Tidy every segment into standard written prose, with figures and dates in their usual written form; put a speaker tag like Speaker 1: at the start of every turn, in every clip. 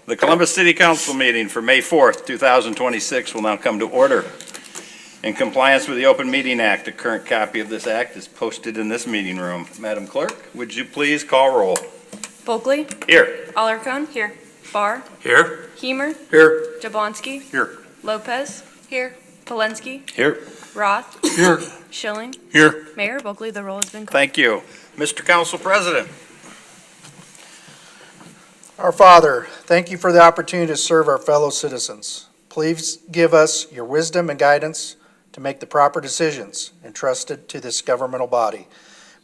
Speaker 1: The Columbus City Council meeting for May 4th, 2026 will now come to order. In compliance with the Open Meeting Act, a current copy of this act is posted in this meeting room. Madam Clerk, would you please call roll?
Speaker 2: Bulkley.
Speaker 1: Here.
Speaker 2: Alarcon. Here. Barr.
Speaker 1: Here.
Speaker 2: Hemer.
Speaker 1: Here.
Speaker 2: Jablonski.
Speaker 1: Here.
Speaker 2: Lopez. Here. Polensky.
Speaker 1: Here.
Speaker 2: Roth.
Speaker 1: Here.
Speaker 2: Schilling.
Speaker 1: Here.
Speaker 2: Mayor Bulkley, the roll has been called.
Speaker 1: Thank you. Mr. Council President.
Speaker 3: Our Father, thank you for the opportunity to serve our fellow citizens. Please give us your wisdom and guidance to make the proper decisions entrusted to this governmental body.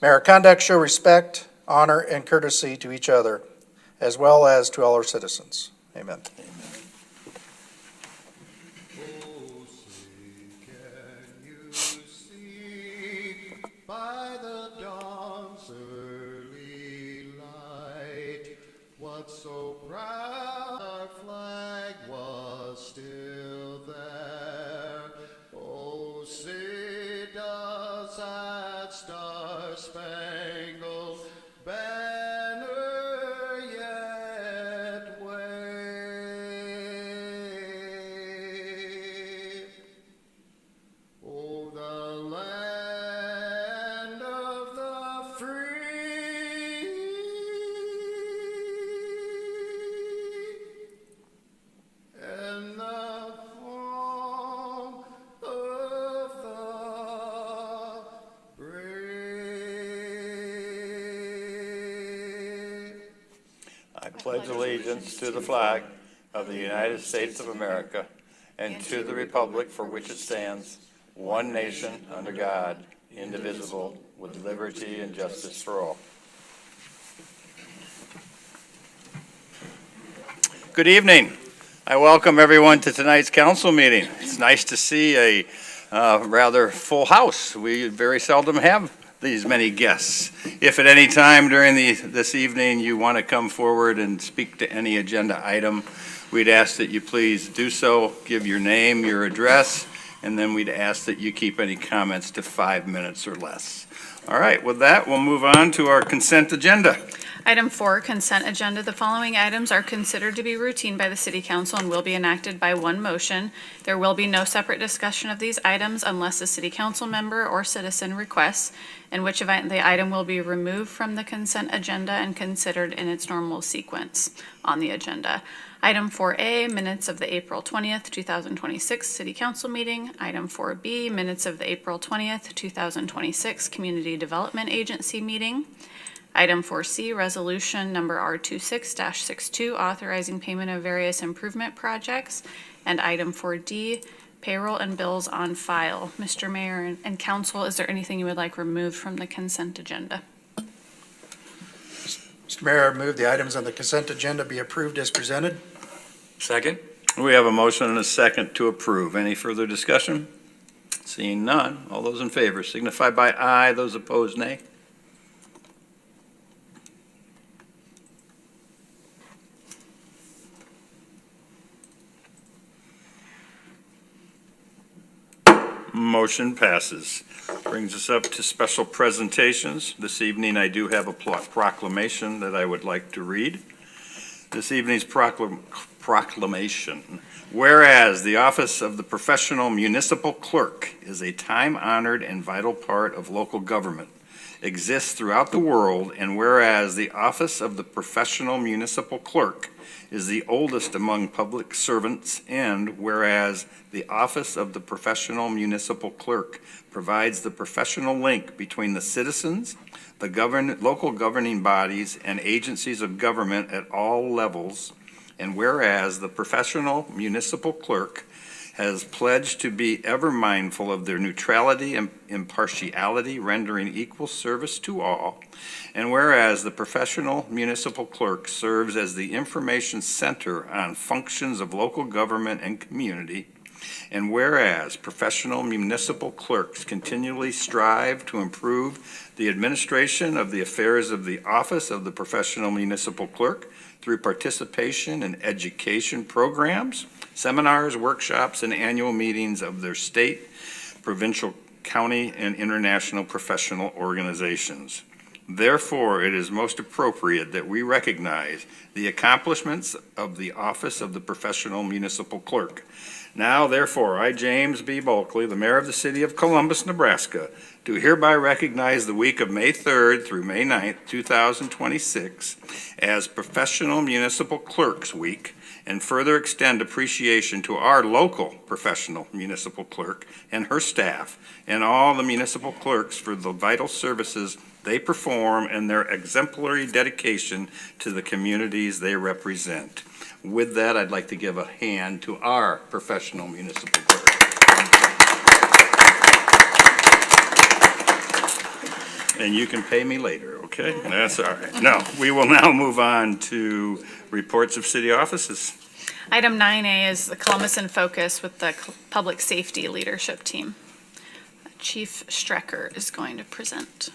Speaker 3: May our conduct show respect, honor, and courtesy to each other, as well as to all our citizens. Amen.
Speaker 4: By the dawn's early light, what so proud our flag was still there. Oh, say does that star-spangled banner yet wave? Oh, the land of the free and the home of the brave.
Speaker 1: I pledge allegiance to the flag of the United States of America and to the republic for which it stands, one nation, under God, indivisible, with liberty and justice for all. Good evening. I welcome everyone to tonight's council meeting. It's nice to see a rather full house. We very seldom have these many guests. If at any time during this evening you want to come forward and speak to any agenda item, we'd ask that you please do so, give your name, your address, and then we'd ask that you keep any comments to 5 minutes or less. All right, with that, we'll move on to our consent agenda.
Speaker 5: Item 4, consent agenda. The following items are considered to be routine by the City Council and will be enacted by one motion. There will be no separate discussion of these items unless a City Council member or citizen requests, in which event the item will be removed from the consent agenda and considered in its normal sequence on the agenda. Item 4A, minutes of the April 20th, 2026 City Council meeting. Item 4B, minutes of the April 20th, 2026 Community Development Agency meeting. Item 4C, resolution number R26-62, authorizing payment of various improvement projects. And item 4D, payroll and bills on file. Mr. Mayor and Council, is there anything you would like removed from the consent agenda?
Speaker 3: Mr. Mayor, I move the items on the consent agenda be approved as presented.
Speaker 1: Second. We have a motion and a second to approve. Any further discussion? Seeing none, all those in favor signify by aye, those opposed nay. Motion passes. Brings us up to special presentations. This evening, I do have a proclamation that I would like to read. This evening's proclamation. Whereas the office of the professional municipal clerk is a time-honored and vital part of local government, exists throughout the world, and whereas the office of the professional municipal clerk is the oldest among public servants, and whereas the office of the professional municipal clerk provides the professional link between the citizens, the local governing bodies, and agencies of government at all levels, and whereas the professional municipal clerk has pledged to be ever mindful of their neutrality and impartiality, rendering equal service to all. And whereas the professional municipal clerk serves as the information center on functions of local government and community. And whereas professional municipal clerks continually strive to improve the administration of the affairs of the office of the professional municipal clerk through participation in education programs, seminars, workshops, and annual meetings of their state, provincial, county, and international professional organizations. Therefore, it is most appropriate that we recognize the accomplishments of the office of the professional municipal clerk. Now, therefore, I, James B. Bulkley, the mayor of the city of Columbus, Nebraska, do hereby recognize the week of May 3rd through May 9th, 2026 as Professional Municipal Clerks Week, and further extend appreciation to our local professional municipal clerk and her staff and all the municipal clerks for the vital services they perform and their exemplary dedication to the communities they represent. With that, I'd like to give a hand to our professional municipal clerk. And you can pay me later, okay? That's all right. No, we will now move on to reports of city offices.
Speaker 5: Item 9A is the Columbus in Focus with the Public Safety Leadership Team. Chief Strecker is going to present.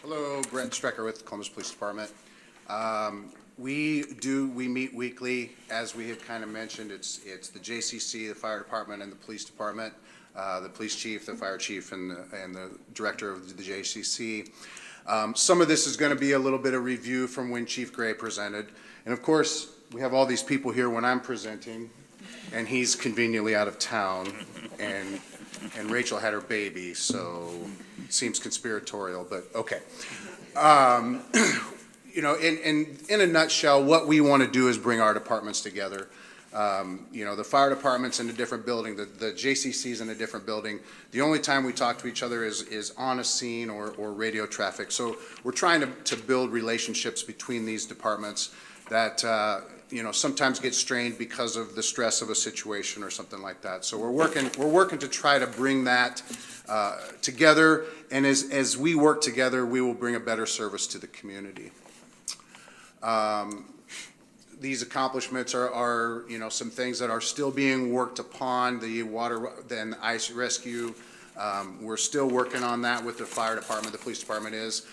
Speaker 6: Hello, Brent Strecker with Columbus Police Department. We meet weekly, as we have kind of mentioned. It's the JCC, the fire department, and the police department, the police chief, the fire chief, and the director of the JCC. Some of this is going to be a little bit of review from when Chief Gray presented. And of course, we have all these people here when I'm presenting, and he's conveniently out of town, and Rachel had her baby, so it seems conspiratorial, but okay. You know, in a nutshell, what we want to do is bring our departments together. You know, the fire department's in a different building, the JCC's in a different building. The only time we talk to each other is on a scene or radio traffic. So we're trying to build relationships between these departments that, you know, sometimes get strained because of the stress of a situation or something like that. So we're working to try to bring that together, and as we work together, we will bring a better service to the community. These accomplishments are, you know, some things that are still being worked upon. The water and ice rescue, we're still working on that with the fire department, the police department is,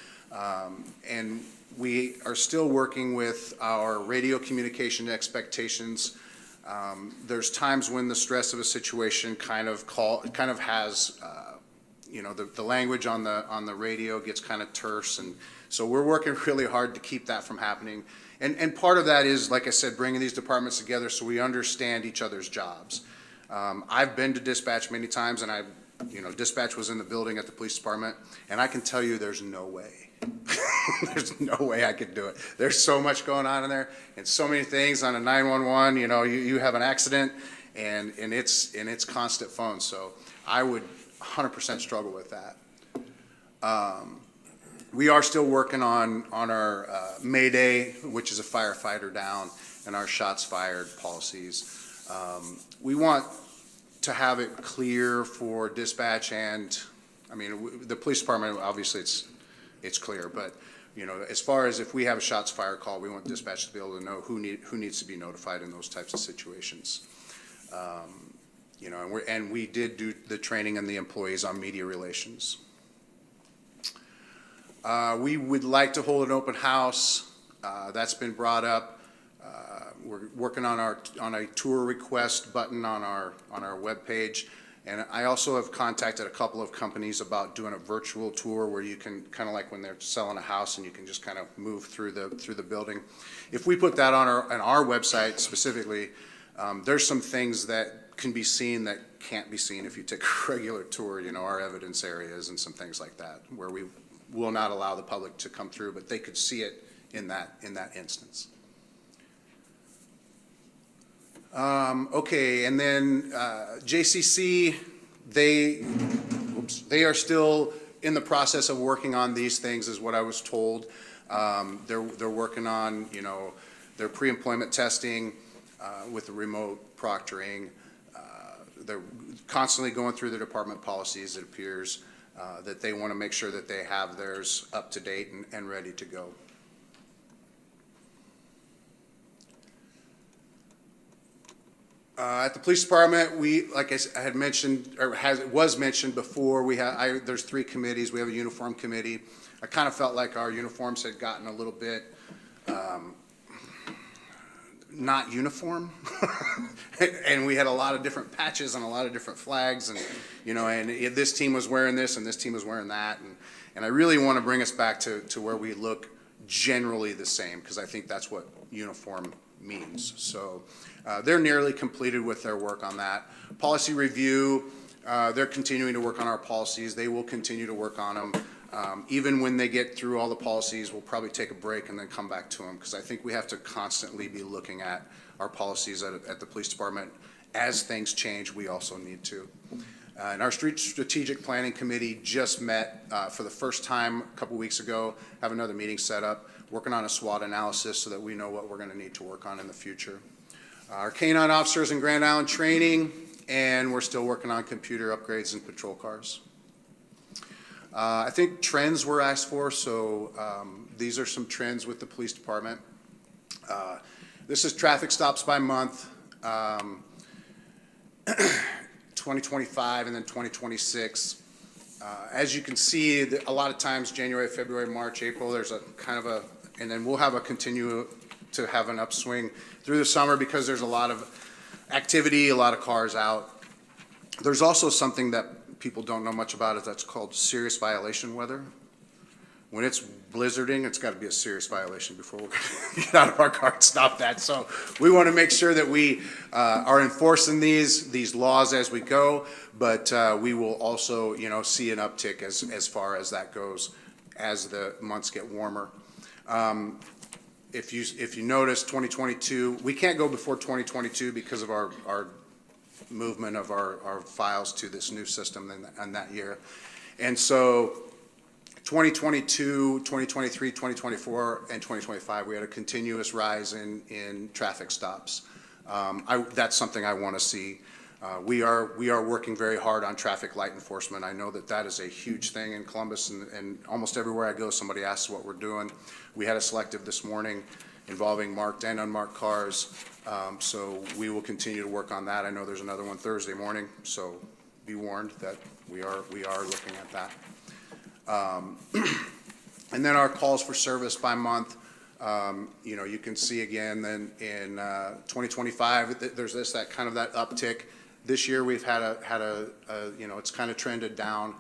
Speaker 6: and we are still working with our radio communication expectations. There's times when the stress of a situation kind of has, you know, the language on the radio gets kind of terse, and so we're working really hard to keep that from happening. And part of that is, like I said, bringing these departments together so we understand each other's jobs. I've been to dispatch many times, and you know, dispatch was in the building at the police department, and I can tell you there's no way. There's no way I could do it. There's so much going on in there, and so many things on a 911. You know, you have an accident, and it's constant phone. So I would 100% struggle with that. We are still working on our Mayday, which is a firefighter down, and our shots fired policies. We want to have it clear for dispatch, and I mean, the police department, obviously it's clear, but you know, as far as if we have a shots fired call, we want dispatch to be able to know who needs to be notified in those types of situations. You know, and we did do the training and the employees on media relations. We would like to hold an open house. That's been brought up. We're working on a tour request button on our webpage. And I also have contacted a couple of companies about doing a virtual tour where you can kind of like when they're selling a house and you can just kind of move through the building. If we put that on our website specifically, there's some things that can be seen that can't be seen if you take a regular tour, you know, our evidence areas and some things like that, where we will not allow the public to come through, but they could see it in that instance. Okay, and then JCC, they are still in the process of working on these things, is what I was told. They're working on, you know, their pre-employment testing with the remote proctoring. They're constantly going through the department policies, it appears, that they want to make sure that they have theirs up to date and ready to go. At the police department, we, like I had mentioned, or was mentioned before, there's 3 committees. We have a uniform committee. I kind of felt like our uniforms had gotten a little bit not uniform. And we had a lot of different patches and a lot of different flags and, and this team was wearing this and this team was wearing that. And I really want to bring us back to where we look generally the same, because I think that's what uniform means. So they're nearly completed with their work on that. Policy review, they're continuing to work on our policies. They will continue to work on them. Even when they get through all the policies, we'll probably take a break and then come back to them, because I think we have to constantly be looking at our policies at the police department. As things change, we also need to. And our strategic planning committee just met for the first time a couple weeks ago, have another meeting set up, working on a SWOT analysis so that we know what we're going to need to work on in the future. Our K-9 officers in Grand Island training, and we're still working on computer upgrades and patrol cars. I think trends were asked for, so these are some trends with the police department. This is traffic stops by month, 2025 and then 2026. As you can see, a lot of times January, February, March, April, there's a kind of and then we'll have continue to have an upswing through the summer because there's a lot of activity, a lot of cars out. There's also something that people don't know much about, that's called serious violation weather. When it's blizzarding, it's got to be a serious violation before we're going to get out of our car and stop that. So we want to make sure that we are enforcing these laws as we go, but we will also, see an uptick as far as that goes as the months get warmer. If you notice, 2022, we can't go before 2022 because of our movement of our files to this new system in that year. And so 2022, 2023, 2024, and 2025, we had a continuous rise in traffic stops. That's something I want to see. We are working very hard on traffic light enforcement. I know that is a huge thing in Columbus, and almost everywhere I go, somebody asks what we're doing. We had a selective this morning involving marked and unmarked cars, so we will continue to work on that. I know there's another one Thursday morning, so be warned that we are looking at that. And then our calls for service by month, you can see again then in 2025, there's that uptick. This year we've had a it's kind of trended down.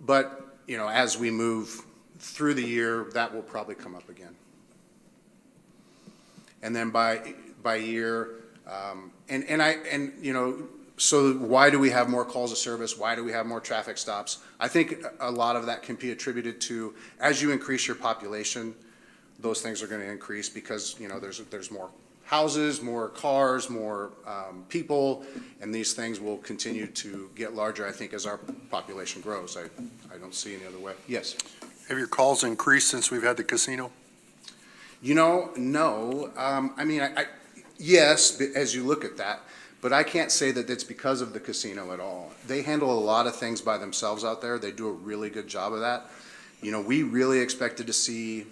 Speaker 6: But, as we move through the year, that will probably come up again. And then by year, so why do we have more calls of service? Why do we have more traffic stops? I think a lot of that can be attributed to, as you increase your population, those things are going to increase because, there's more houses, more cars, more people, and these things will continue to get larger, I think, as our population grows. I don't see any other way. Yes?
Speaker 7: Have your calls increased since we've had the casino?
Speaker 6: No. Yes, as you look at that, but I can't say that it's because of the casino at all. They handle a lot of things by themselves out there. They do a really good job of that. We really expected to see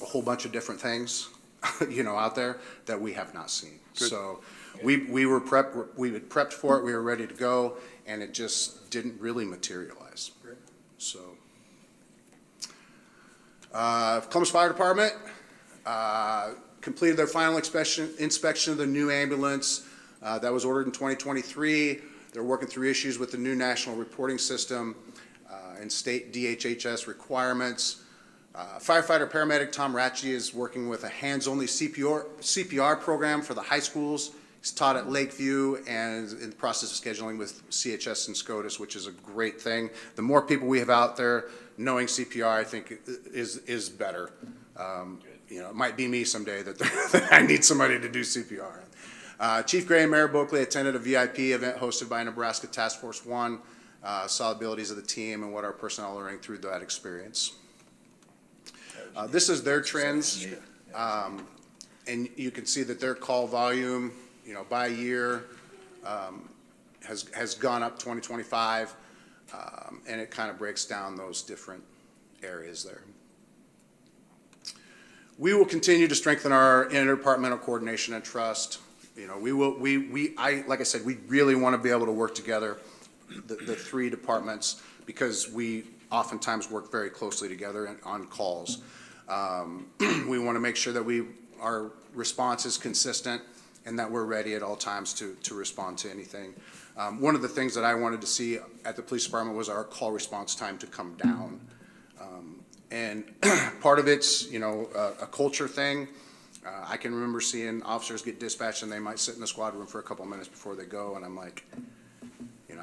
Speaker 6: a whole bunch of different things, out there that we have not seen. Good. So we had prepped for it, we were ready to go, and it just didn't really materialize. Great. So, Columbus Fire Department, completed their final inspection of the new ambulance that was ordered in 2023. They're working through issues with the new national reporting system and state DHHS requirements. Firefighter paramedic Tom Ratchey is working with a hands-only CPR program for the high schools. He's taught at Lakeview and is in the process of scheduling with CHS and SCOTUS, which is a great thing. The more people we have out there knowing CPR, I think is better. It might be me someday that I need somebody to do CPR. Chief Gray and Mayor Boakley attended a VIP event hosted by Nebraska Task Force 1, saw the abilities of the team and what our personnel are learning through that experience. This is their trends, and you can see that their call volume, by year, has gone up 2025, and it kind of breaks down those different areas there. We will continue to strengthen our interdepartmental coordination and trust. Like I said, we really want to be able to work together, the three departments, because we oftentimes work very closely together on calls. We want to make sure that we our response is consistent and that we're ready at all times to respond to anything. One of the things that I wanted to see at the police department was our call response time to come down. And part of it's, a culture thing. I can remember seeing officers get dispatched and they might sit in the squad room for a couple of minutes before they go, and I'm like,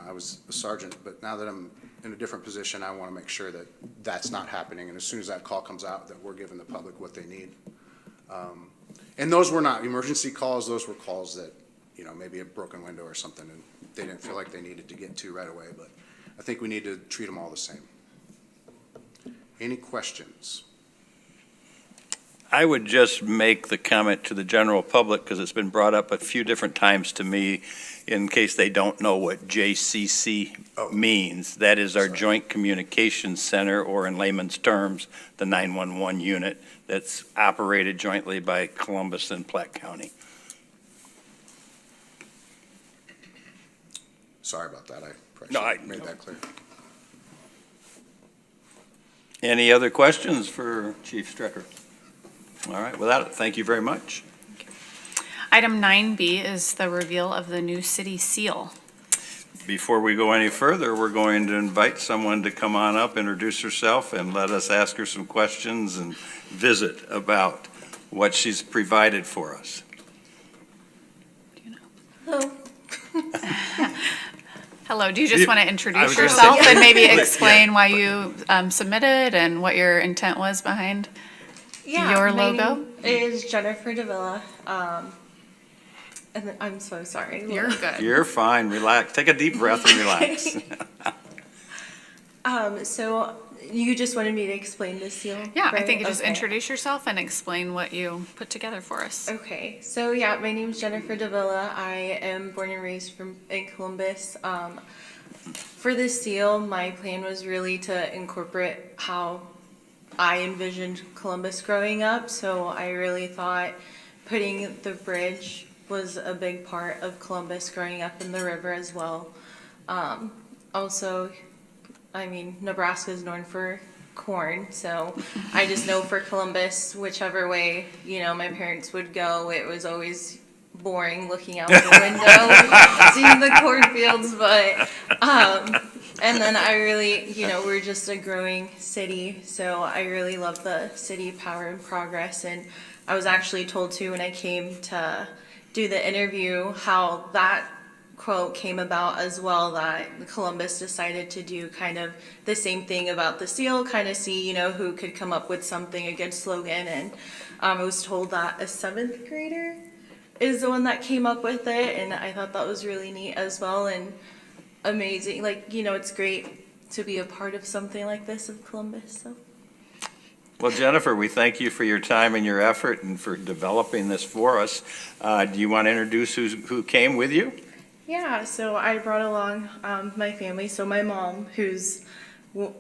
Speaker 6: I was a sergeant, but now that I'm in a different position, I want to make sure that that's not happening, and as soon as that call comes out, that we're giving the public what they need. And those were not emergency calls, those were calls that, maybe a broken window or something, and they didn't feel like they needed to get to right away, but I think we need to treat them all the same. Any questions?
Speaker 1: I would just make the comment to the general public, because it's been brought up a few different times to me, in case they don't know what JCC means. That is our
Speaker 6: Sorry.
Speaker 1: Joint Communications Center, or in layman's terms, the 911 unit that's operated jointly by Columbus and Platte County.
Speaker 6: Sorry about that, I probably
Speaker 1: No,
Speaker 6: should have made that clear.
Speaker 1: Any other questions for Chief Strecker? All right, without it, thank you very much.
Speaker 5: Item 9B is the reveal of the new city seal.
Speaker 1: Before we go any further, we're going to invite someone to come on up, introduce herself, and let us ask her some questions and visit about what she's provided for us.
Speaker 2: Hello.
Speaker 5: Hello, do you just want to
Speaker 1: I
Speaker 5: introduce
Speaker 1: was gonna
Speaker 5: yourself
Speaker 1: say-
Speaker 5: and maybe
Speaker 1: Yeah.
Speaker 5: explain why you submitted and what your intent was behind?
Speaker 8: Yeah,
Speaker 5: Your
Speaker 8: my
Speaker 5: logo?
Speaker 8: name is Jennifer Davila. And then, I'm so sorry.
Speaker 5: You're good.
Speaker 1: You're fine, relax, take a deep breath and relax.
Speaker 8: So you just wanted me to explain the seal?
Speaker 5: Yeah, I
Speaker 8: right?
Speaker 5: think you just
Speaker 8: Okay.
Speaker 5: introduce yourself and explain what you put together for us.
Speaker 8: Okay, so yeah, my name's Jennifer Davila. I am born and raised in Columbus. For the seal, my plan was really to incorporate how I envisioned Columbus growing up. So I really thought putting the bridge was a big part of Columbus growing up in the river as well. Also, Nebraska is known for corn, so I just know for Columbus, whichever way, my parents would go, it was always boring looking out the window, seeing the cornfields, but, and then I really, we're just a growing city, so I really love the city power and progress, and I was actually told to when I came to do the interview how that quote came about as well, that Columbus decided to do kind of the same thing about the seal, kind of see, who could come up with something, a good slogan, and I was told that a 7th grader is the one that came up with it, and I thought that was really neat as well, and amazing, it's great to be a part of something like this of Columbus, so.
Speaker 1: Well, Jennifer, we thank you for your time and your effort and for developing this for us. Do you want to introduce who came with you?
Speaker 8: Yeah, so I brought along my family, so my mom, who's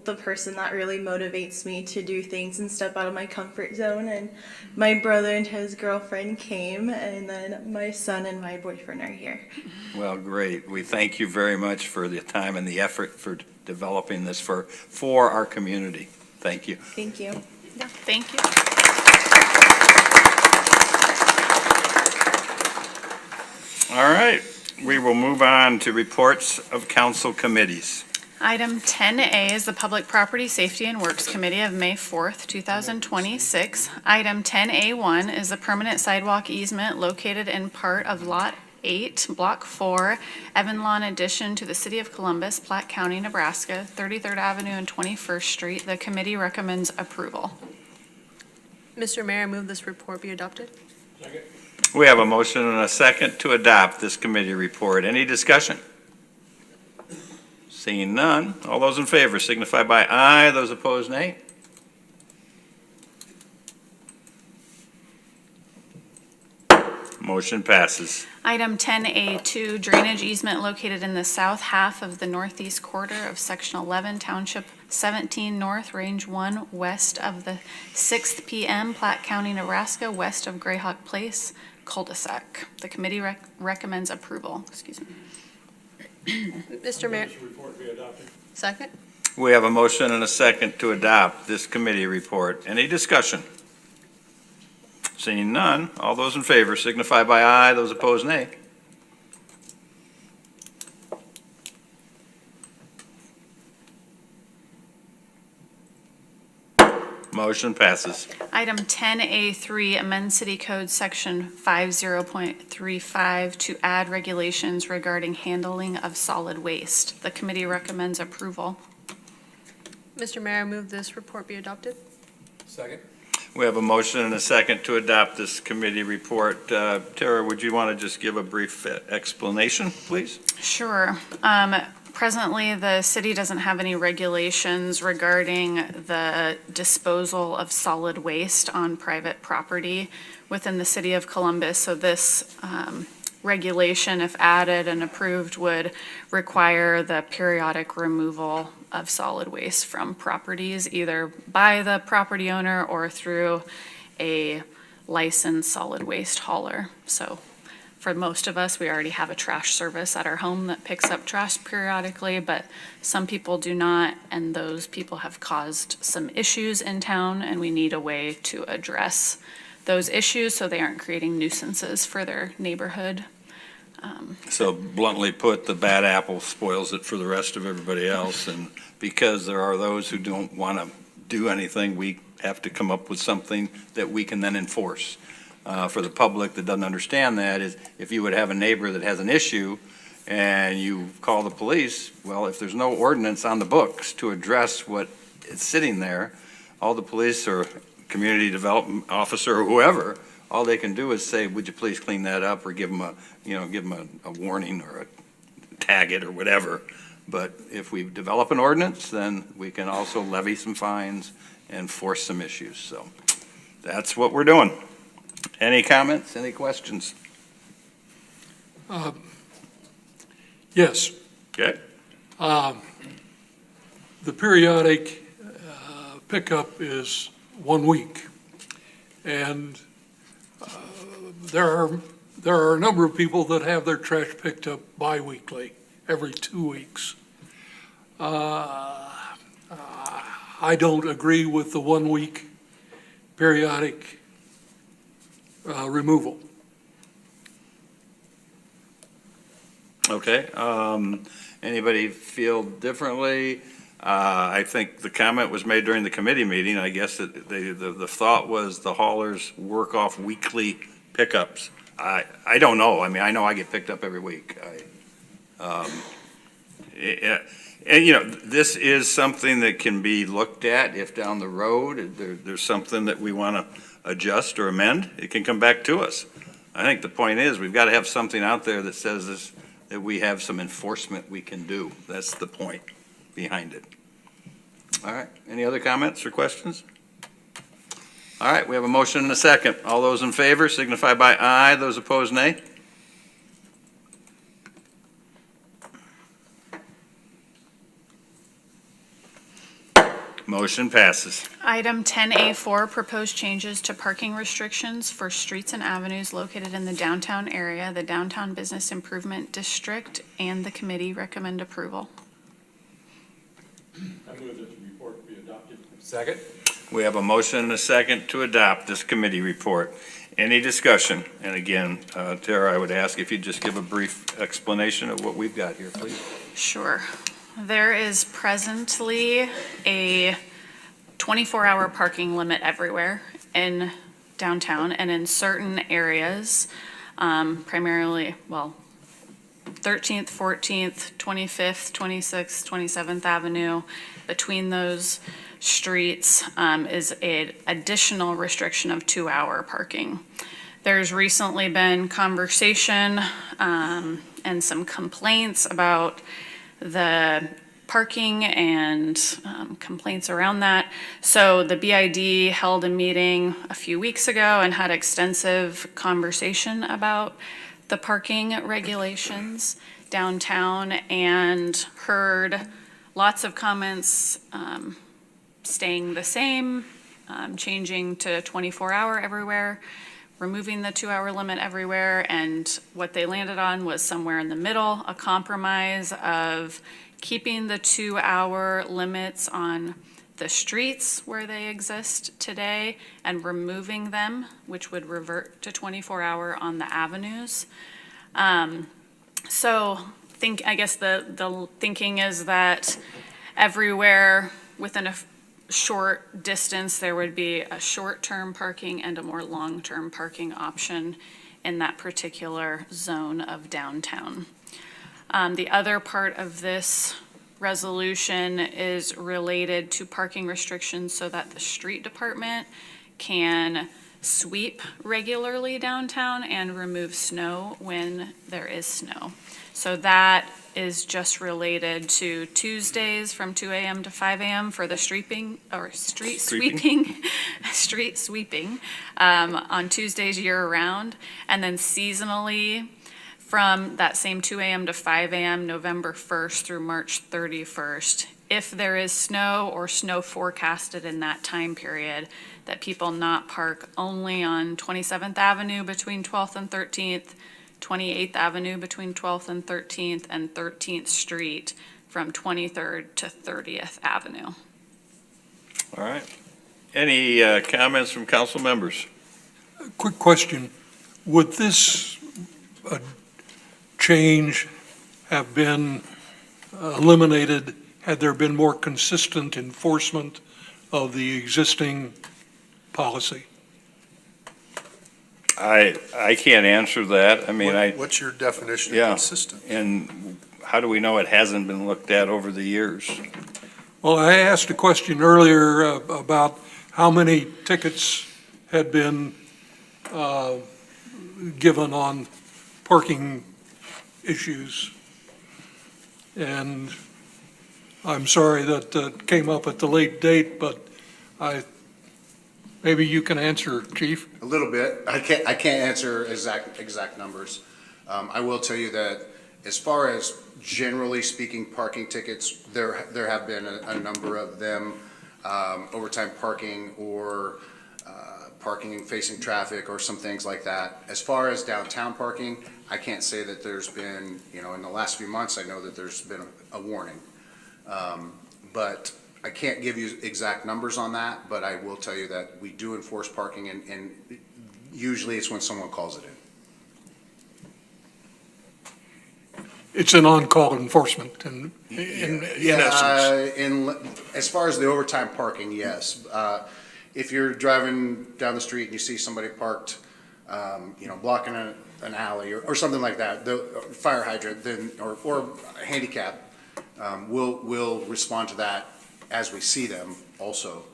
Speaker 8: the person that really motivates me to do things and step out of my comfort zone, and my brother and his girlfriend came, and then my son and my boyfriend are here.
Speaker 1: Well, great. We thank you very much for the time and the effort for developing this for our community. Thank you.
Speaker 8: Thank you.
Speaker 5: Yeah, thank you.
Speaker 1: All right, we will move on to reports of council committees.
Speaker 5: Item 10A is the Public Property Safety and Works Committee of May 4th, 2026. Item 10A1 is the permanent sidewalk easement located in part of Lot 8, Block 4, Evan Lawn addition to the City of Columbus, Platte County, Nebraska, 33rd Avenue and 21st Street. The committee recommends approval.
Speaker 2: Mr. Mayor, I move this report be adopted.
Speaker 1: We have a motion and a second to adopt this committee report. Any discussion? Seeing none, all those in favor signify by aye, those opposed nay. Motion passes.
Speaker 5: Item 10A2, drainage easement located in the south half of the northeast quarter of Section 11, Township 17 North, Range 1, west of the 6th PM, Platte County, Nebraska, west of Grayhawk Place, cul-de-sac. The committee recommends approval. Excuse me.
Speaker 2: Mr. Mayor. Second?
Speaker 1: We have a motion and a second to adopt this committee report. Any discussion? Seeing none, all those in favor signify by aye, those opposed nay. Motion passes.
Speaker 5: Item 10A3, amend City Code Section 50.35 to add regulations regarding handling of solid waste. The committee recommends approval.
Speaker 2: Mr. Mayor, I move this report be adopted.
Speaker 7: Second.
Speaker 1: We have a motion and a second to adopt this committee report. Tara, would you want to just give a brief explanation, please?
Speaker 5: Sure. Presently, the city doesn't have any regulations regarding the disposal of solid waste on private property within the city of Columbus. So this regulation, if added and approved, would require the periodic removal of solid waste from properties, either by the property owner or through a licensed solid waste hauler. So for most of us, we already have a trash service at our home that picks up trash periodically, but some people do not, and those people have caused some issues in town, and we need a way to address those issues so they aren't creating nuisances for their neighborhood.
Speaker 1: So bluntly put, the bad apple spoils it for the rest of everybody else, and because there are those who don't want to do anything, we have to come up with something that we can then enforce. For the public that doesn't understand that is, if you would have a neighbor that has an issue and you call the police, well, if there's no ordinance on the books to address what is sitting there, all the police or community development officer or whoever, all they can do is say, would you please clean that up, or give them a warning or a tag it or whatever. But if we develop an ordinance, then we can also levy some fines and force some issues. So that's what we're doing. Any comments, any questions?
Speaker 9: Yes.
Speaker 1: Okay.
Speaker 9: The periodic pickup is 1 week. And there are a number of people that have their trash picked up bi-weekly, every 2 weeks. I don't agree with the 1 week periodic removal.
Speaker 1: Okay. Anybody feel differently? I think the comment was made during the committee meeting. I guess that the thought was the haulers work off weekly pickups. I don't know. I mean, I know I get picked up every week. And, you know, this is something that can be looked at if down the road there's something that we want to adjust or amend. It can come back to us. I think the point is we've got to have something out there that says this, that we have some enforcement we can do. That's the point behind it. All right. Any other comments or questions? All right. We have a motion and a second. All those in favor signify by aye. Those opposed, nay. Motion passes.
Speaker 5: Item 10A4, proposed changes to parking restrictions for streets and avenues located in the downtown area, the Downtown Business Improvement District, and the committee recommend approval.
Speaker 7: I move that the report be adopted. Second.
Speaker 1: We have a motion and a second to adopt this committee report. Any discussion? And again, Tara, I would ask if you'd just give a brief explanation of what we've got here, please.
Speaker 5: Sure. There is presently a 24-hour parking limit everywhere in downtown and in certain areas, primarily, 13th, 14th, 25th, 26th, 27th Avenue. Between those streets is an additional restriction of 2-hour parking. There's recently been conversation and some complaints about the parking and complaints around that. So the BID held a meeting a few weeks ago and had extensive conversation about the parking regulations downtown and heard lots of comments staying the same, changing to 24-hour everywhere, removing the 2-hour limit everywhere, and what they landed on was somewhere in the middle, a compromise of keeping the 2-hour limits on the streets where they exist today and removing them, which would revert to 24-hour on the avenues. So I guess the thinking is that everywhere within a short distance, there would be a short-term parking and a more long-term parking option in that particular zone of downtown. The other part of this resolution is related to parking restrictions so that the street department can sweep regularly downtown and remove snow when there is snow. So that is just related to Tuesdays from 2 a.m. to 5 a.m. for the street sweeping on Tuesdays year-round, and then seasonally from that same 2 a.m. to 5 a.m. November 1st through March 31st. If there is snow or snow forecasted in that time period, that people not park only on 27th Avenue between 12th and 13th, 28th Avenue between 12th and 13th, and 13th Street from 23rd to 30th Avenue.
Speaker 1: All right. Any comments from council members?
Speaker 9: Quick question. Would this change have been eliminated had there been more consistent enforcement of the existing policy?
Speaker 1: I can't answer that. I mean,
Speaker 10: What's your definition
Speaker 1: Yeah.
Speaker 10: of consistent?
Speaker 1: and how do we know it hasn't been looked at over the years?
Speaker 9: Well, I asked a question earlier about how many tickets had been given on parking issues. And I'm sorry that came up at the late date, but maybe you can answer, Chief.
Speaker 6: A little bit. I can't answer exact numbers. I will tell you that as far as generally speaking parking tickets, there have been a number of them, overtime parking or parking facing traffic or some things like that. As far as downtown parking, I can't say that there's been, in the last few months, I know that there's been a warning. But I can't give you exact numbers on that, but I will tell you that we do enforce parking, and usually it's when someone calls it in.
Speaker 9: It's an on-call enforcement in essence.
Speaker 6: As far as the overtime parking, yes. If you're driving down the street and you see somebody parked, blocking an alley or something like that, the fire hydrant, then or handicap, we'll respond to that as we see them also.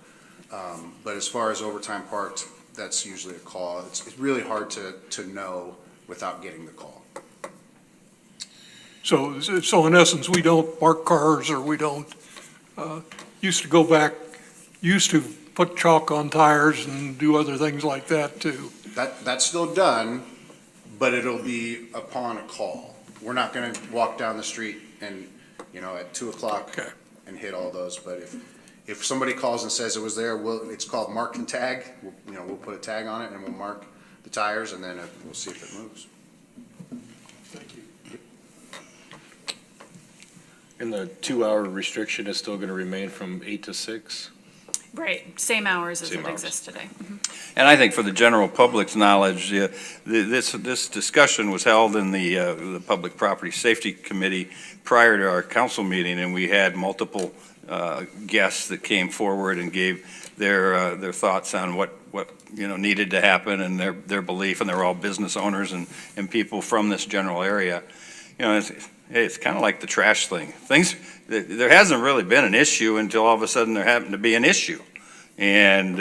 Speaker 6: But as far as overtime parked, that's usually a call. It's really hard to know without getting the call.
Speaker 9: So in essence, we don't park cars, or we don't, used to put chalk on tires and do other things like that too.
Speaker 6: That's still done, but it'll be upon a call. We're not gonna walk down the street and, at 2 o'clock
Speaker 9: Okay.
Speaker 6: and hit all those, but if somebody calls and says it was there, it's called mark and tag. We'll put a tag on it and we'll mark the tires, and then we'll see if it moves.
Speaker 9: Thank you.
Speaker 11: And the 2-hour restriction is still going to remain from 8 to 6?
Speaker 5: Right, same hours as
Speaker 11: Same
Speaker 5: it
Speaker 11: hours.
Speaker 5: exists today.
Speaker 1: And I think for the general public's knowledge, this discussion was held in the Public Property Safety Committee prior to our council meeting, and we had multiple guests that came forward and gave their thoughts on what needed to happen, and their belief, and they're all business owners and people from this general area. It's kind of like the trash thing. There hasn't really been an issue until all of a sudden there happened to be an issue. And,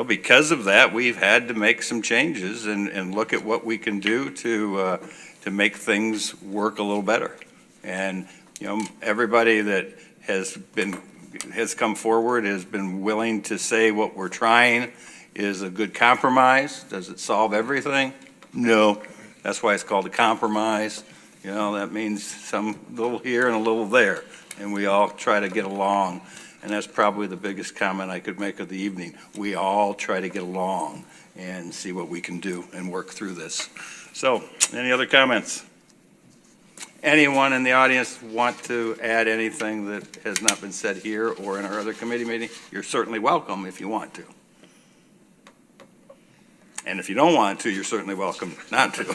Speaker 1: because of that, we've had to make some changes and look at what we can do to make things work a little better. And, everybody that has come forward has been willing to say what we're trying is a good compromise. Does it solve everything? No. That's why it's called a compromise. That means some little here and a little there, and we all try to get along. And that's probably the biggest comment I could make of the evening. We all try to get along and see what we can do and work through this. So, any other comments? anyone in the audience want to add anything that has not been said here or in our other committee meeting, you're certainly welcome if you want to. And if you don't want to, you're certainly welcome not to.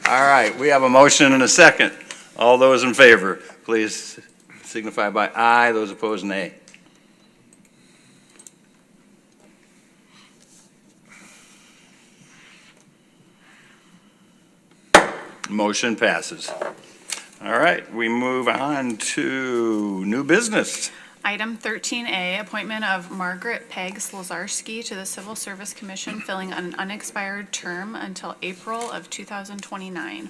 Speaker 1: All right, we have a motion and a second. All those in favor, please signify by aye. Those opposed, nay. Motion passes. All right, we move on to new business.
Speaker 5: Item 13A, appointment of Margaret Peg Slazarski to the Civil Service Commission, filling an unexpired term until April of 2029.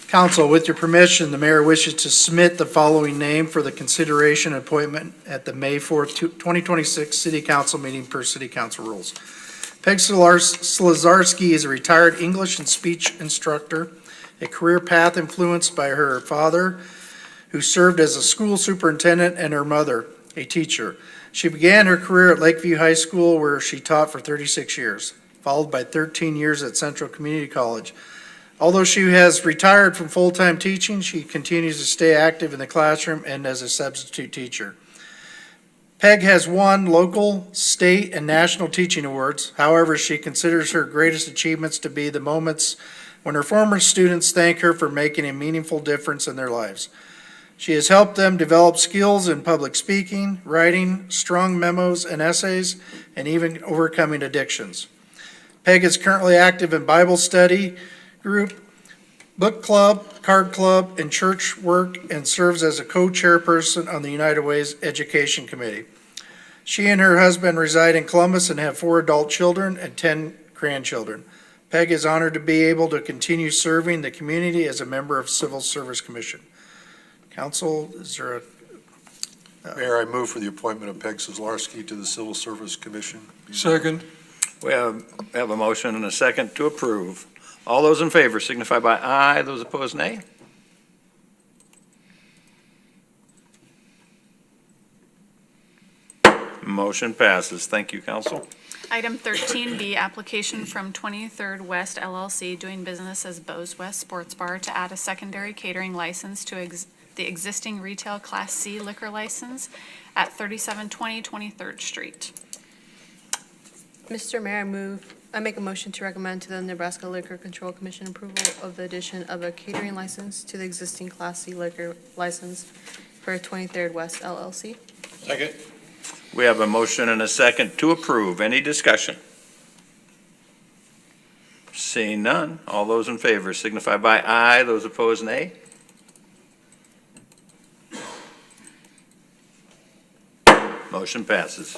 Speaker 3: Council, with your permission, the mayor wishes to submit the following name for the consideration and appointment at the May 4th, 2026 City Council meeting per City Council rules. Peg Slazarski is a retired English and speech instructor, a career path influenced by her father, who served as a school superintendent, and her mother, a teacher. She began her career at Lakeview High School, where she taught for 36 years, followed by 13 years at Central Community College. Although she has retired from full-time teaching, she continues to stay active in the classroom and as a substitute teacher. Peg has won local, state, and national teaching awards. However, she considers her greatest achievements to be the moments when her former students thank her for making a meaningful difference in their lives. She has helped them develop skills in public speaking, writing, strong memos and essays, and even overcoming addictions. Peg is currently active in Bible study group, book club, card club, and church work, and serves as a co-chairperson on the United Way's Education Committee. She and her husband reside in Columbus and have 4 adult children and 10 grandchildren. Peg is honored to be able to continue serving the community as a member of Civil Service Commission. Council, is there a
Speaker 10: Mayor, I move for the appointment of Peg Szlarski to the Civil Service Commission.
Speaker 9: Second.
Speaker 1: We have a motion and a second to approve. All those in favor signify by aye. Those opposed, nay. Motion passes. Thank you, council.
Speaker 5: Item 13B, application from 23rd West LLC, doing business as Bo's West Sports Bar, to add a secondary catering license to the existing retail Class C liquor license at 3720 23rd Street.
Speaker 2: Mr. Mayor, I make a motion to recommend to the Nebraska Liquor Control Commission approval of the addition of a catering license to the existing Class C liquor license for 23rd West LLC.
Speaker 7: Second.
Speaker 1: We have a motion and a second to approve. Any discussion? Seeing none, all those in favor signify by aye. Those opposed, nay. Motion passes.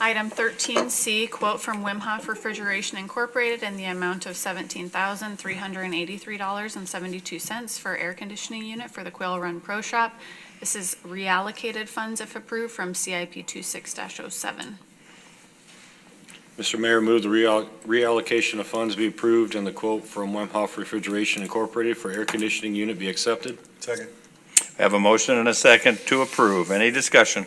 Speaker 5: Item 13C, quote from Wimhoff Refrigeration Incorporated in the amount of $17,383.72 for air conditioning unit for the Quail Run Pro Shop. This is reallocated funds if approved from CIP 26-07.
Speaker 11: Mr. Mayor, move the reallocation of funds be approved and the quote from Wemhoff Refrigeration Incorporated for air conditioning unit be accepted.
Speaker 10: Second.
Speaker 1: I have a motion and a second to approve. Any discussion?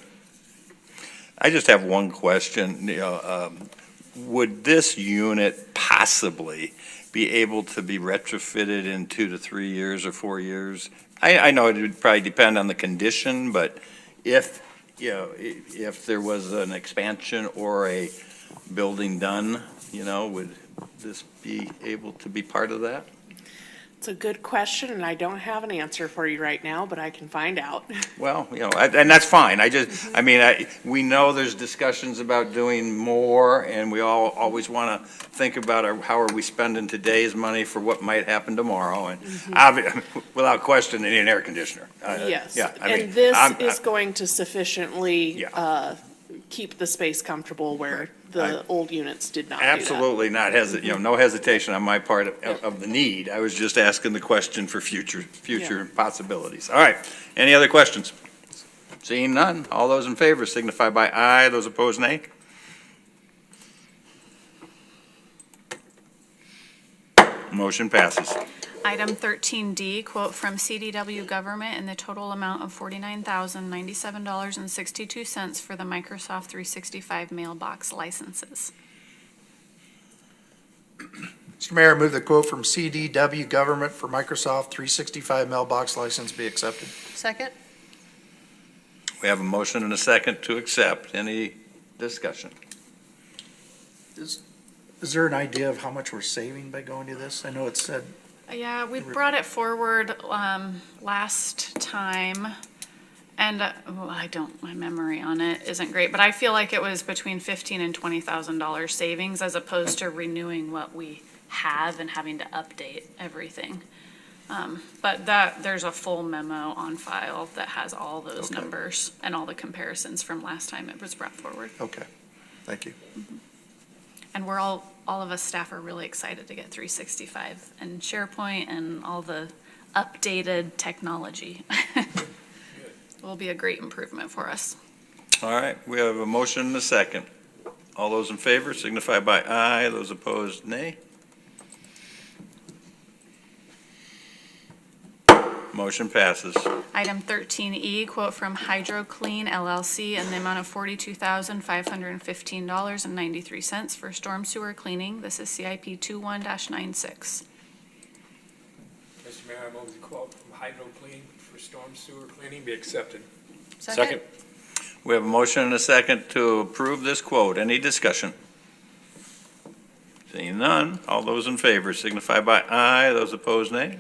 Speaker 1: I just have one question. Would this unit possibly be able to be retrofitted in 2 to 3 years or 4 years? I know it would probably depend on the condition, but if there was an expansion or a building done, would this be able to be part of that?
Speaker 12: It's a good question, and I don't have an answer for you right now, but I can find out.
Speaker 1: Well, and that's fine. We know there's discussions about doing more, and we all always want to think about how are we spending today's money for what might happen tomorrow, and without question, they need an air conditioner.
Speaker 12: Yes,
Speaker 1: Yeah,
Speaker 12: and this is going to sufficiently keep the space comfortable where the old units did not do that.
Speaker 1: Absolutely not, no hesitation on my part of the need. I was just asking the question for future possibilities. All right, any other questions? Seeing none, all those in favor signify by aye. Those opposed, nay. Motion passes.
Speaker 5: Item 13D, quote from CDW Government in the total amount of $49,097.62 for the Microsoft 365 mailbox licenses.
Speaker 3: Mr. Mayor, I move the quote from CDW Government for Microsoft 365 mailbox license be accepted.
Speaker 2: Second?
Speaker 1: We have a motion and a second to accept. Any discussion?
Speaker 3: Is there an idea of how much we're saving by going to this? I know it said,
Speaker 5: Yeah, we brought it forward last time, and my memory on it isn't great, but I feel like it was between $15,000 and $20,000 savings as opposed to renewing what we have and having to update everything. But there's a full memo on file that has all those
Speaker 3: Okay.
Speaker 5: numbers and all the comparisons from last time it was brought forward.
Speaker 3: okay, thank you.
Speaker 5: And we're all of us staff are really excited to get 365 and SharePoint and all the updated technology. It will be a great improvement for us.
Speaker 1: All right, we have a motion and a second. All those in favor signify by aye. Those opposed, nay. Motion passes.
Speaker 5: Item 13E, quote from Hydro Clean LLC in the amount of $42,515.93 for storm sewer cleaning. This is CIP 21-96.
Speaker 7: Mr. Mayor, I move the quote from Hydro Clean for storm sewer cleaning be accepted.
Speaker 11: Second.
Speaker 1: We have a motion and a second to approve this quote. Any discussion? Seeing none, all those in favor signify by aye. Those opposed, nay.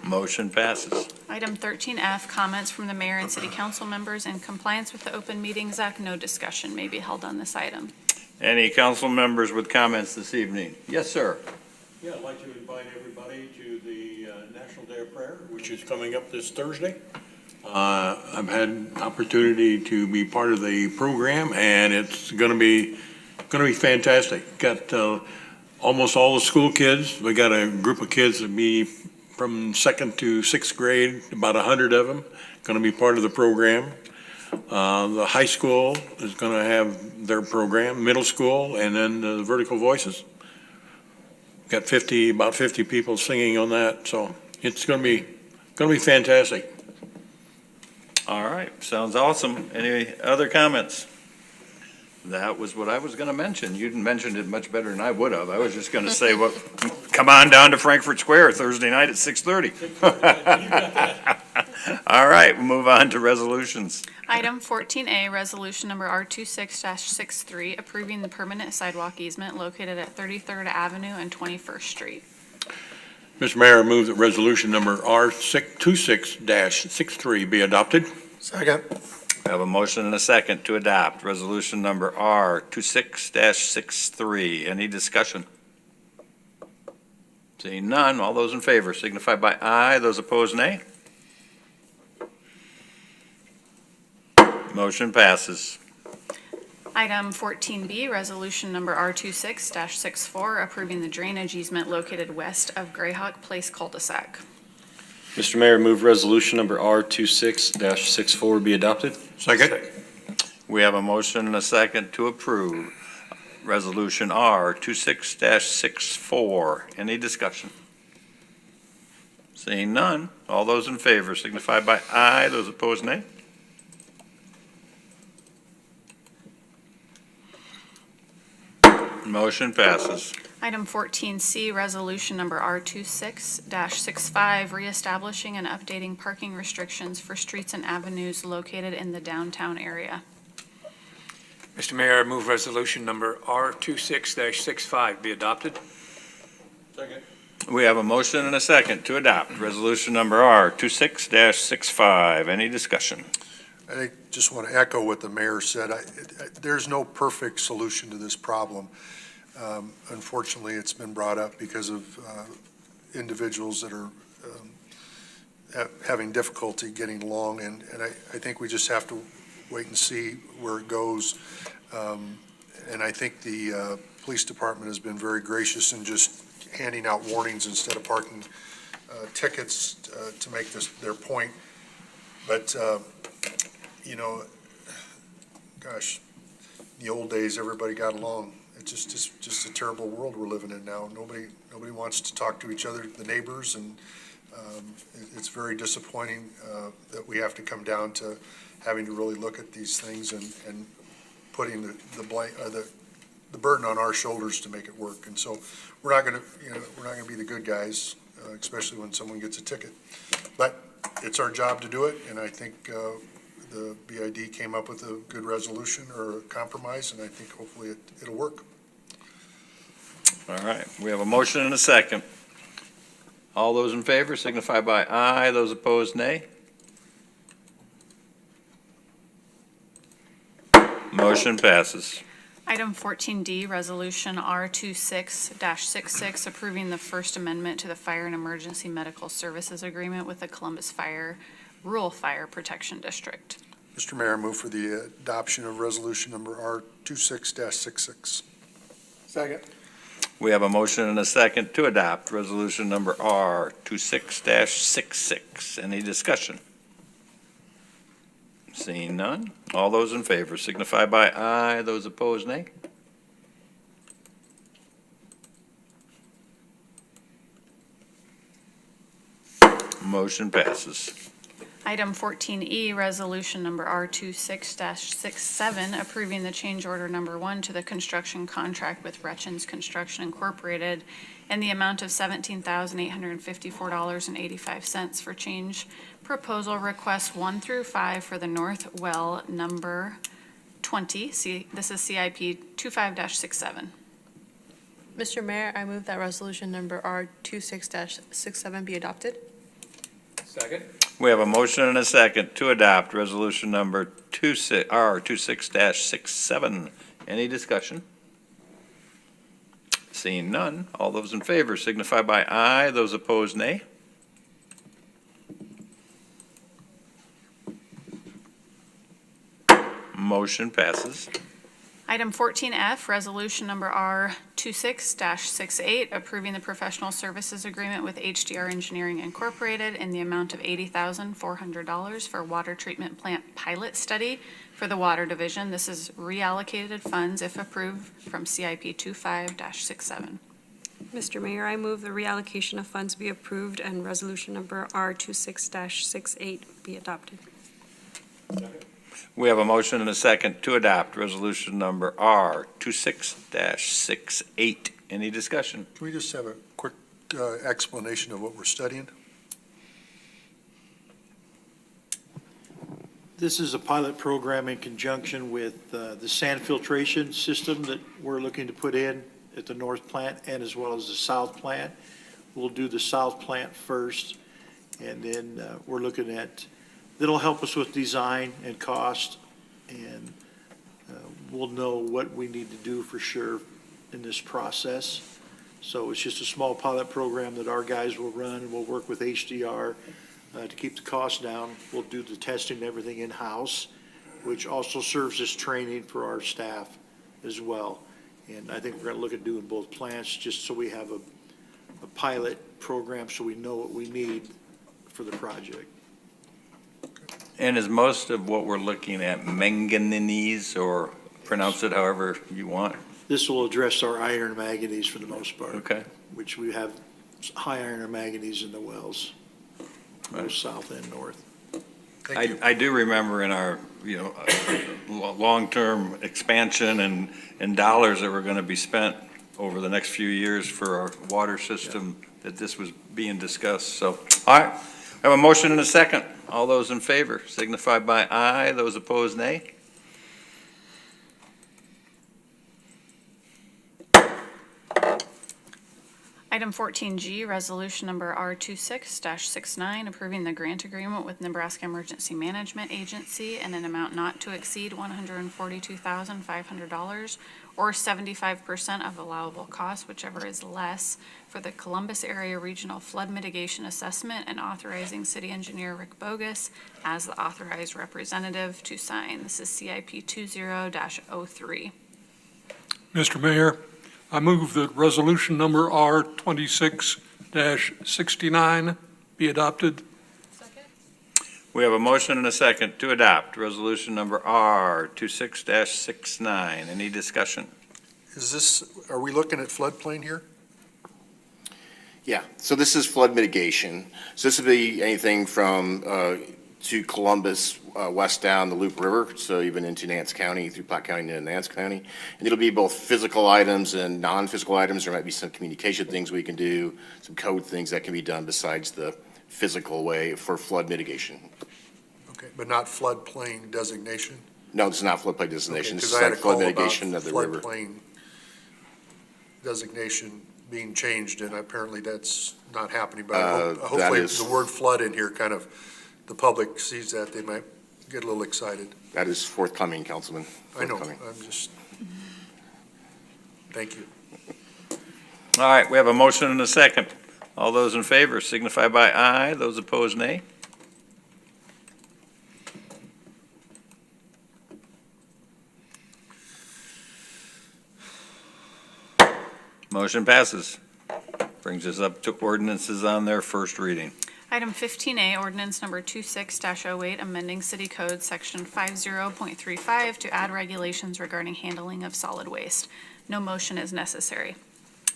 Speaker 1: Motion passes.
Speaker 5: Item 13F, comments from the mayor and city council members in compliance with the Open Meetings Act. No discussion may be held on this item.
Speaker 1: Any council members with comments this evening? Yes, sir.
Speaker 10: Yeah, I'd like to invite everybody to the National Day of Prayer, which is coming up this Thursday. I've had an opportunity to be part of the program, and it's going to be fantastic. Got almost all the school kids. We got a group of kids that be from 2nd to 6th grade, about 100 of them, going to be part of the program. The high school is going to have their program, middle school, and then the Vertical Voices. Got about 50 people singing on that, so it's going to be fantastic.
Speaker 1: All right, sounds awesome. Any other comments? That was what I was going to mention. You mentioned it much better than I would have. I was just going to say, come on down to Frankfurt Square Thursday night at 6:30. All right, we'll move on to resolutions.
Speaker 5: Item 14A, resolution number R26-63, approving the permanent sidewalk easement located at 33rd Avenue and 21st Street.
Speaker 10: Mr. Mayor, I move that resolution number R26-63 be adopted.
Speaker 3: Second.
Speaker 1: We have a motion and a second to adopt resolution number R26-63. Any discussion? Seeing none, all those in favor signify by aye. Those opposed, nay. Motion passes.
Speaker 5: Item 14B, resolution number R26-64, approving the drainage easement located west of Grayhawk Place cul-de-sac.
Speaker 11: Mr. Mayor, move resolution number R26-64 be adopted.
Speaker 10: Second.
Speaker 1: We have a motion and a second to approve resolution R26-64. Any discussion? Seeing none, all those in favor signify by aye. Those opposed, nay. Motion passes.
Speaker 5: Item 14C, resolution number R26-65, reestablishing and updating parking restrictions for streets and avenues located in the downtown area.
Speaker 7: Mr. Mayor, I move resolution number R26-65 be adopted.
Speaker 10: Second.
Speaker 1: We have a motion and a second to adopt resolution number R26-65. Any discussion?
Speaker 10: I just want to echo what the mayor said. There's no perfect solution to this problem. Unfortunately, it's been brought up because of individuals that are having difficulty getting along, and I think we just have to wait and see where it goes. And I think the police department has been very gracious in just handing out warnings instead of parking tickets to make their point. But gosh, in the old days, everybody got along. It's just a terrible world we're living in now. Nobody wants to talk to each other, the neighbors, and it's very disappointing that we have to come down to having to really look at these things and
Speaker 13: putting the burden on our shoulders to make it work. And so we're not going to be the good guys, especially when someone gets a ticket. But it's our job to do it, and I think the BID came up with a good resolution or a compromise, and I think hopefully it'll work.
Speaker 1: All right, we have a motion and a second. All those in favor signify by aye. Those opposed, nay. Motion passes.
Speaker 5: Item 14D, Resolution R26-66, approving the First Amendment to the Fire and Emergency Medical Services Agreement with the Columbus Rural Fire Protection District.
Speaker 13: Mr. Mayor, I move for the adoption of resolution number R26-66.
Speaker 3: Second.
Speaker 1: We have a motion and a second to adopt resolution number R26-66. Any discussion? Seeing none. All those in favor signify by aye. Those opposed, nay. Motion passes.
Speaker 5: Item 14E, Resolution Number R26-67, approving the change order number 1 to the construction contract with Retchins Construction Incorporated in the amount of $17,854.85 for change proposal requests 1 through 5 for the North Well number 20. This is CIP 25-67.
Speaker 2: Mr. Mayor, I move that resolution number R26-67 be adopted.
Speaker 7: Second.
Speaker 1: We have a motion and a second to adopt resolution number R26-67. Any discussion? Seeing none, all those in favor signify by aye. Those opposed, nay. Motion passes.
Speaker 5: Item 14F, Resolution Number R26-68, approving the professional services agreement with HDR Engineering Incorporated in the amount of $80,400 for water treatment plant pilot study for the Water Division. This is reallocated funds, if approved, from CIP 25-67.
Speaker 14: Mr. Mayor, I move the reallocation of funds be approved and resolution number R26-68 be adopted.
Speaker 1: We have a motion and a second to adopt resolution number R26-68. Any discussion?
Speaker 13: Can we just have a quick explanation of what we're studying?
Speaker 15: This is a pilot program in conjunction with the sand filtration system that we're looking to put in at the north plant and as well as the south plant. We'll do the south plant first, and then we're looking at, that'll help us with design and cost, and we'll know what we need to do for sure in this process. So it's just a small pilot program that our guys will run, and we'll work with HDR to keep the cost down. We'll do the testing and everything in-house, which also serves as training for our staff as well. And I think we're going to look at doing both plants just so we have a pilot program so we know what we need for the project.
Speaker 1: And is most of what we're looking at manganese, or pronounce it however you want?
Speaker 15: This will address our iron and manganese for the most part.
Speaker 1: Okay.
Speaker 15: Which we have high iron and manganese in the wells, both south and north.
Speaker 1: I do remember in our, long-term expansion and dollars that were going to be spent over the next few years for our water system, that this was being discussed. So, all right, I have a motion and a second. All those in favor signify by aye. Those opposed, nay.
Speaker 5: Item 14G, Resolution Number R26-69, approving the grant agreement with Nebraska Emergency Management Agency in an amount not to exceed $142,500 or 75% of allowable costs, whichever is less, for the Columbus Area Regional Flood Mitigation Assessment, and authorizing City Engineer Rick Bogus as the authorized representative to sign. This is CIP 20-03.
Speaker 9: Mr. Mayor, I move that resolution number R26-69 be adopted.
Speaker 1: We have a motion and a second to adopt resolution number R26-69. Any discussion?
Speaker 13: Are we looking at floodplain here?
Speaker 16: Yeah, so this is flood mitigation. So this would be anything from to Columbus west down the Loop River, so even into Nance County, through Platte County into Nance County. And it'll be both physical items and non-physical items. There might be some communication things we can do, some code things that can be done besides the physical way for flood mitigation.
Speaker 13: Okay, but not floodplain designation?
Speaker 16: No, this is not floodplain designation.
Speaker 13: Okay,
Speaker 16: This
Speaker 13: 'cause
Speaker 16: is
Speaker 13: I had
Speaker 16: like
Speaker 13: a
Speaker 16: flood
Speaker 13: call about
Speaker 16: mitigation of the river.
Speaker 13: floodplain designation being changed, and apparently that's not happening, but
Speaker 16: that
Speaker 13: hopefully
Speaker 16: is-
Speaker 13: the word flood in here kind of, the public sees that, they might get a little excited.
Speaker 16: That is forthcoming, Councilman.
Speaker 13: I know,
Speaker 16: Forthcoming.
Speaker 13: I'm just, thank you.
Speaker 1: All right, we have a motion and a second. All those in favor signify by aye. Those opposed, nay. Motion passes. Brings us up to ordinances on their first reading.
Speaker 5: Item 15A, ordinance number 26-08, amending City Code Section 50.35 to add regulations regarding handling of solid waste. No motion is necessary.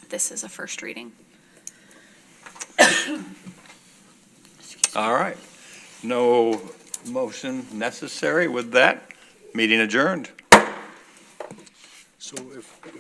Speaker 5: This is a first reading.
Speaker 1: All right. No motion necessary. With that, meeting adjourned.
Speaker 13: So if we